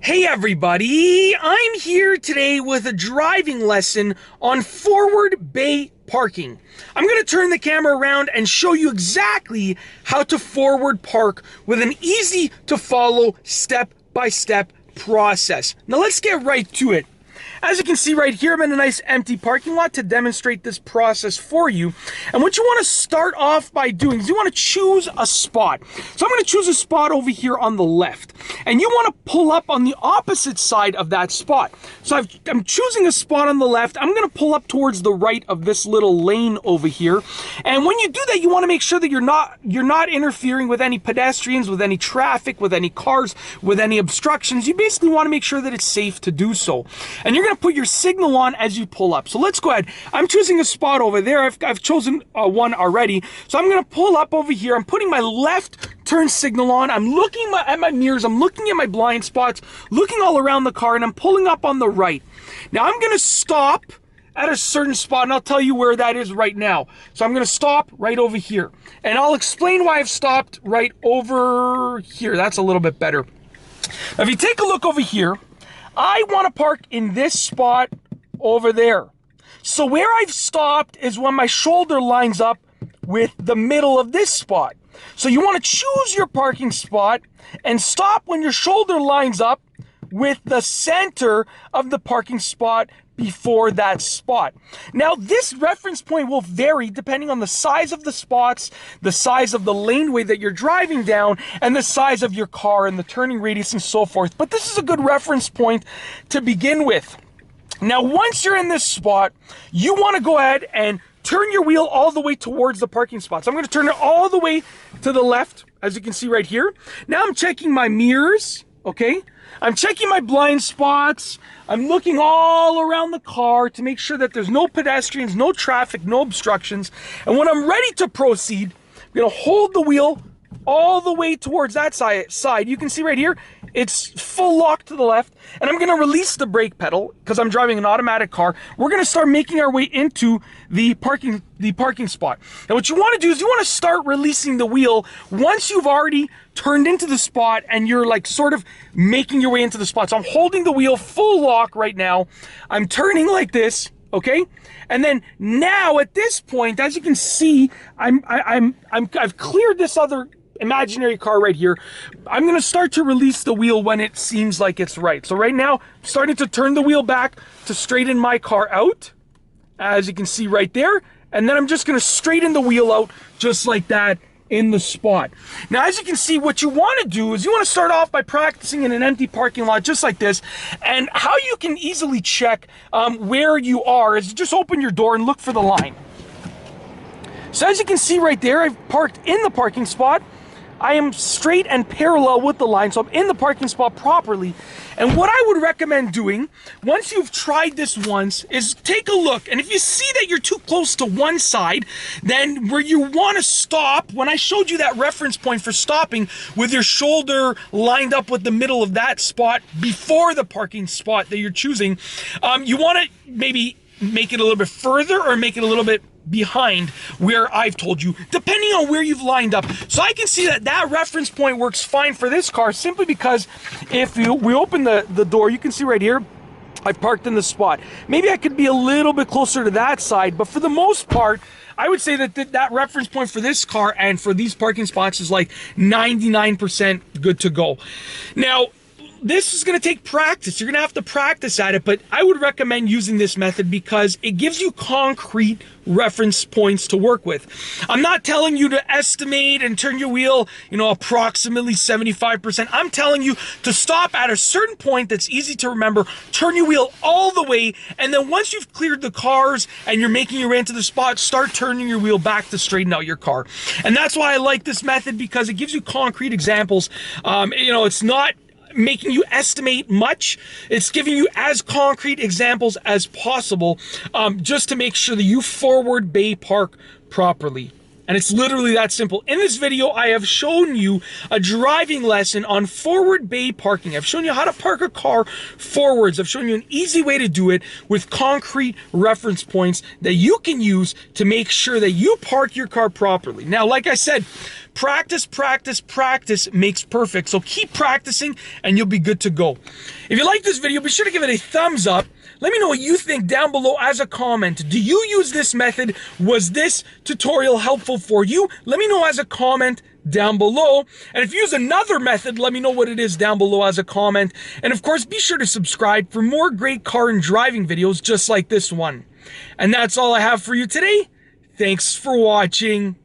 Hey everybody, I'm here today with a driving lesson on forward bay parking. I'm going to turn the camera around and show you exactly how to forward park with an easy to follow step-by-step process. Now let's get right to it. As you can see right here, I'm in a nice empty parking lot to demonstrate this process for you. And what you want to start off by doing is you want to choose a spot. So I'm going to choose a spot over here on the left. And you want to pull up on the opposite side of that spot. So I'm choosing a spot on the left. I'm going to pull up towards the right of this little lane over here. And when you do that, you want to make sure that you're not interfering with any pedestrians, with any traffic, with any cars, with any obstructions. You basically want to make sure that it's safe to do so. And you're going to put your signal on as you pull up. So let's go ahead. I'm choosing a spot over there. I've chosen one already. So I'm going to pull up over here. I'm putting my left turn signal on. I'm looking at my mirrors. I'm looking at my blind spots, looking all around the car, and I'm pulling up on the right. Now I'm going to stop at a certain spot, and I'll tell you where that is right now. So I'm going to stop right over here. And I'll explain why I've stopped right over here. That's a little bit better. Now, if you take a look over here, I want to park in this spot over there. So where I've stopped is when my shoulder lines up with the middle of this spot. So you want to choose your parking spot and stop when your shoulder lines up with the center of the parking spot before that spot. Now, this reference point will vary depending on the size of the spots, the size of the laneway that you're driving down, and the size of your car and the turning radius and so forth. But this is a good reference point to begin with. Now, once you're in this spot, you want to go ahead and turn your wheel all the way towards the parking spot. So I'm going to turn it all the way to the left, as you can see right here. Now I'm checking my mirrors, okay? I'm checking my blind spots. I'm looking all around the car to make sure that there's no pedestrians, no traffic, no obstructions. And when I'm ready to proceed, I'm going to hold the wheel all the way towards that side. You can see right here, it's full lock to the left. And I'm going to release the brake pedal because I'm driving an automatic car. We're going to start making our way into the parking spot. And what you want to do is you want to start releasing the wheel once you've already turned into the spot and you're like sort of making your way into the spot. So I'm holding the wheel full lock right now. I'm turning like this. Okay, and then now at this point, as you can see, I've cleared this other imaginary car right here. I'm going to start to release the wheel when it seems like it's right. So right now, I'm starting to turn the wheel back to straighten my car out, as you can see right there. And then I'm just going to straighten the wheel out just like that in the spot. Now, as you can see, what you want to do is you want to start off by practicing in an empty parking lot just like this. And how you can easily check where you are is just open your door and look for the line. So as you can see right there, I've parked in the parking spot. I am straight and parallel with the line, so I'm in the parking spot properly. And what I would recommend doing, once you've tried this once, is take a look. And if you see that you're too close to one side, then where you want to stop, when I showed you that reference point for stopping with your shoulder lined up with the middle of that spot before the parking spot that you're choosing, you want to maybe make it a little bit further or make it a little bit behind where I've told you, depending on where you've lined up. So I can see that reference point works fine for this car simply because if we open the door, you can see right here, I parked in the spot. Maybe I could be a little bit closer to that side, but for the most part, I would say that that reference point for this car and for these parking spots is like 99% good to go. Now, this is going to take practice. You're going to have to practice at it, but I would recommend using this method because it gives you concrete reference points to work with. I'm not telling you to estimate and turn your wheel, approximately 75%. I'm telling you to stop at a certain point that's easy to remember, turn your wheel all the way, and then once you've cleared the cars and you're making your way into the spot, start turning your wheel back to straighten out your car. And that's why I like this method, because it gives you concrete examples. It's not making you estimate much. It's giving you as concrete examples as possible, just to make sure that you forward bay park properly. And it's literally that simple. In this video, I have shown you a driving lesson on forward bay parking. I've shown you how to park a car forwards. I've shown you an easy way to do it with concrete reference points that you can use to make sure that you park your car properly. Now, like I said, practice, practice, practice makes perfect. So keep practicing and you'll be good to go. If you like this video, be sure to give it a thumbs up. Let me know what you think down below as a comment. Do you use this method? Was this tutorial helpful for you? Let me know as a comment down below. And if you use another method, let me know what it is down below as a comment. And of course, be sure to subscribe for more great car and driving videos just like this one. And that's all I have for you today. Thanks for watching.